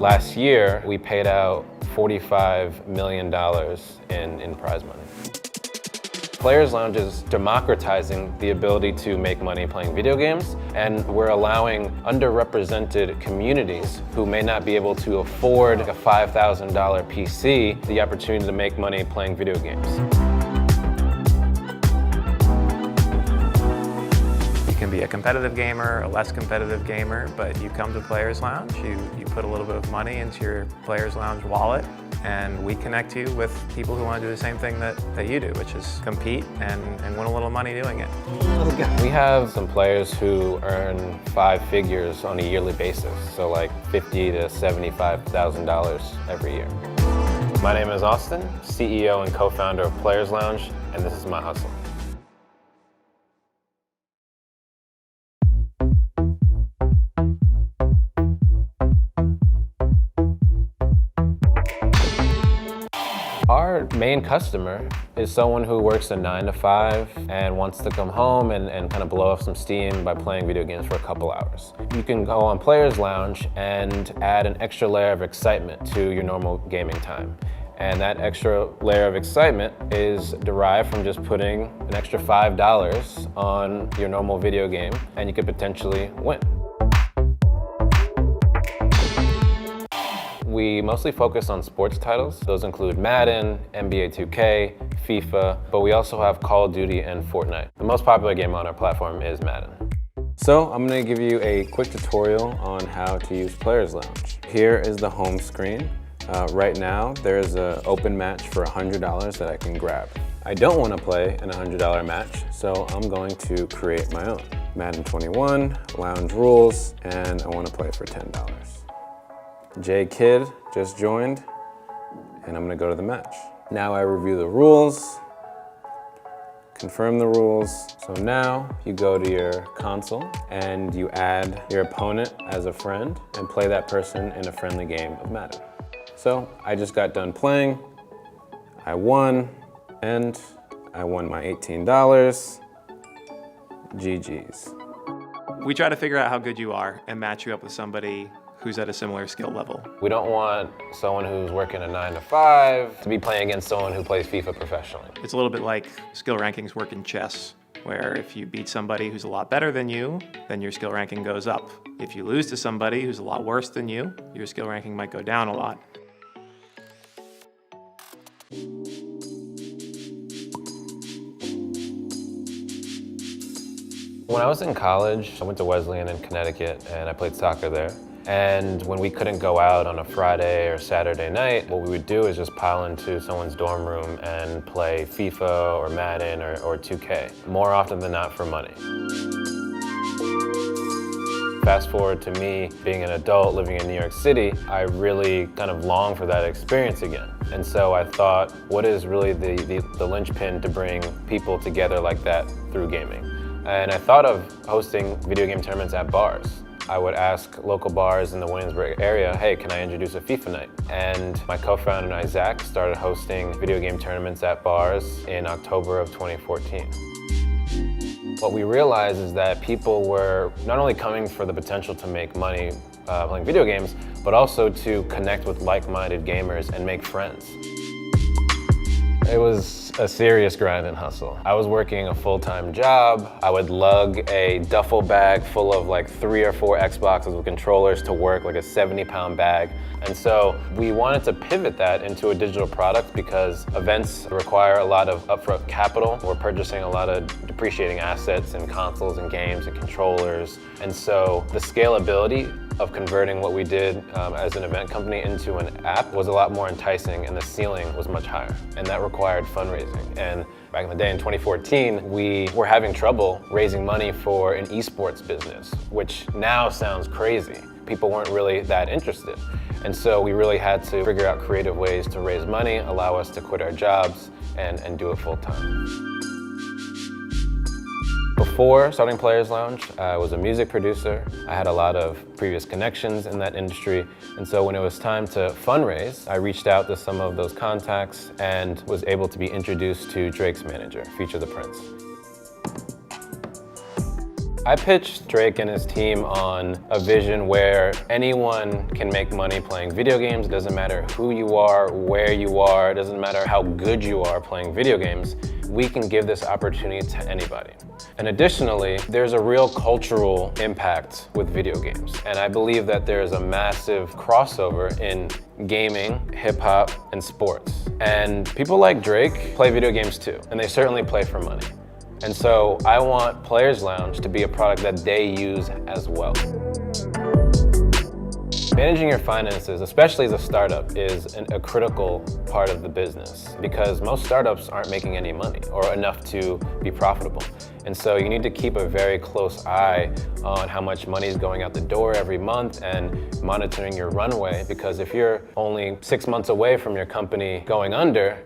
Last year, we paid out $45 million in prize money. Players Lounge is democratizing the ability to make money playing video games, and we're allowing underrepresented communities who may not be able to afford a $5,000 PC the opportunity to make money playing video games. You can be a competitive gamer, a less competitive gamer, but you come to Players Lounge, you put a little bit of money into your Players Lounge wallet, and we connect you with people who want to do the same thing that you do, which is compete and win a little money doing it. We have some players who earn 5 figures on a yearly basis, so like $50,000 to $75,000 every year. My name is Austin, CEO and co-founder of Players Lounge, and this is my hustle. Our main customer is someone who works a 9 to 5 and wants to come home and kind of blow off some steam by playing video games for a couple hours. You can go on Players Lounge and add an extra layer of excitement to your normal gaming time. And that extra layer of excitement is derived from just putting an extra $5 on your normal video game, and you could potentially win. We mostly focus on sports titles. Those include Madden, NBA 2K, FIFA, but we also have Call of Duty and Fortnite. The most popular game on our platform is Madden. So I'm gonna give you a quick tutorial on how to use Players Lounge. Here is the home screen. Right now, there's an open match for $100 that I can grab. I don't wanna play an $100 match, so I'm going to create my own. Madden 21, lounge rules, and I wanna play for $10. J Kid just joined, and I'm gonna go to the match. Now I review the rules, confirm the rules. So now you go to your console and you add your opponent as a friend and play that person in a friendly game of Madden. So I just got done playing, I won, and I won my $18. GG's. We try to figure out how good you are and match you up with somebody who's at a similar skill level. We don't want someone who's working a 9 to 5 to be playing against someone who plays FIFA professionally. It's a little bit like skill rankings work in chess, where if you beat somebody who's a lot better than you, then your skill ranking goes up. If you lose to somebody who's a lot worse than you, your skill ranking might go down a lot. When I was in college, I went to Wesleyan in Connecticut and I played soccer there. And when we couldn't go out on a Friday or Saturday night, what we would do is just pile into someone's dorm room and play FIFA or Madden or 2K, more often than not for money. Fast forward to me being an adult living in New York City, I really kind of long for that experience again. And so I thought, what is really the linchpin to bring people together like that through gaming? And I thought of hosting video game tournaments at bars. I would ask local bars in the Williamsburg area, hey, can I introduce a FIFA night? And my co-founder and I, Zach, started hosting video game tournaments at bars in October of 2014. What we realized is that people were not only coming for the potential to make money playing video games, but also to connect with like-minded gamers and make friends. It was a serious grind and hustle. I was working a full-time job. I would lug a duffel bag full of like 3 or 4 Xboxes with controllers to work, like a 70-pound bag. And so we wanted to pivot that into a digital product because events require a lot of upfront capital. We're purchasing a lot of depreciating assets and consoles and games and controllers. And so the scalability of converting what we did as an event company into an app was a lot more enticing, and the ceiling was much higher. And that required fundraising. And back in the day in 2014, we were having trouble raising money for an esports business, which now sounds crazy. People weren't really that interested. And so we really had to figure out creative ways to raise money, allow us to quit our jobs, and do it full time. Before starting Players Lounge, I was a music producer. I had a lot of previous connections in that industry. And so when it was time to fundraise, I reached out to some of those contacts and was able to be introduced to Drake's manager, Feature the Prince. I pitched Drake and his team on a vision where anyone can make money playing video games. It doesn't matter who you are, where you are, it doesn't matter how good you are playing video games. We can give this opportunity to anybody. And additionally, there's a real cultural impact with video games. And I believe that there's a massive crossover in gaming, hip hop, and sports. And people like Drake play video games too, and they certainly play for money. And so I want Players Lounge to be a product that they use as well. Managing your finances, especially as a startup, is a critical part of the business because most startups aren't making any money or enough to be profitable. And so you need to keep a very close eye on how much money is going out the door every month and monitoring your runway, because if you're only 6 months away from your company going under,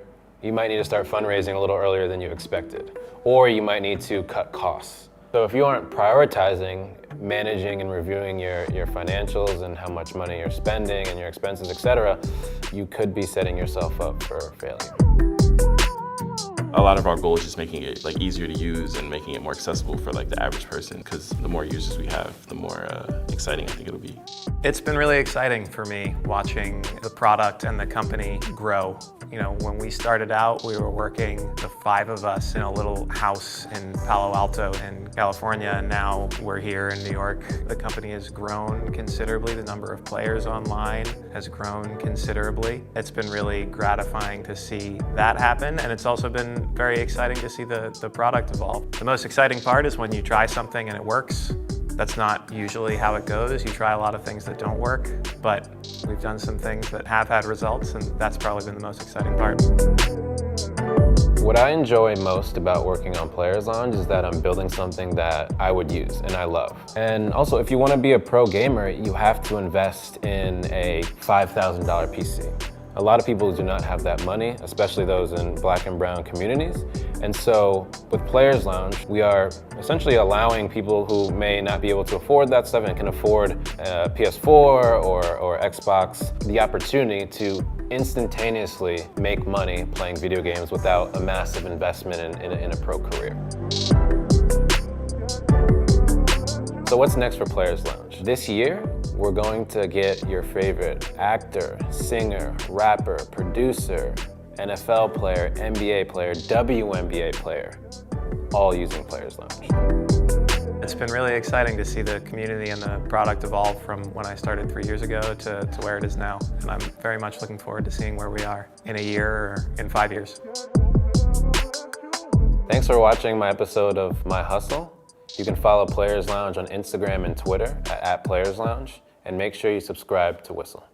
you might need to start fundraising a little earlier than you expected, or you might need to cut costs. So if you aren't prioritizing managing and reviewing your financials and how much money you're spending and your expenses, etc., you could be setting yourself up for failure. A lot of our goal is just making it easier to use and making it more accessible for the average person, because the more users we have, the more exciting I think it'll be. It's been really exciting for me watching the product and the company grow. You know, when we started out, we were working, the 5 of us, in a little house in Palo Alto in California, and now we're here in New York. The company has grown considerably. The number of players online has grown considerably. It's been really gratifying to see that happen, and it's also been very exciting to see the product evolve. The most exciting part is when you try something and it works. That's not usually how it goes. You try a lot of things that don't work, but we've done some things that have had results, and that's probably been the most exciting part. What I enjoy most about working on Players Lounge is that I'm building something that I would use and I love. And also, if you want to be a pro gamer, you have to invest in a $5,000 PC. A lot of people do not have that money, especially those in Black and brown communities. And so with Players Lounge, we are essentially allowing people who may not be able to afford that stuff and can afford a PS4 or Xbox the opportunity to instantaneously make money playing video games without a massive investment in a pro career. So what's next for Players Lounge? This year, we're going to get your favorite actor, singer, rapper, producer, NFL player, NBA player, WNBA player, all using Players Lounge. It's been really exciting to see the community and the product evolve from when I started 3 years ago to where it is now. And I'm very much looking forward to seeing where we are in a year or in 5 years. Thanks for watching my episode of My Hustle. You can follow Players Lounge on Instagram and Twitter at @PlayersLounge, and make sure you subscribe to Whistle.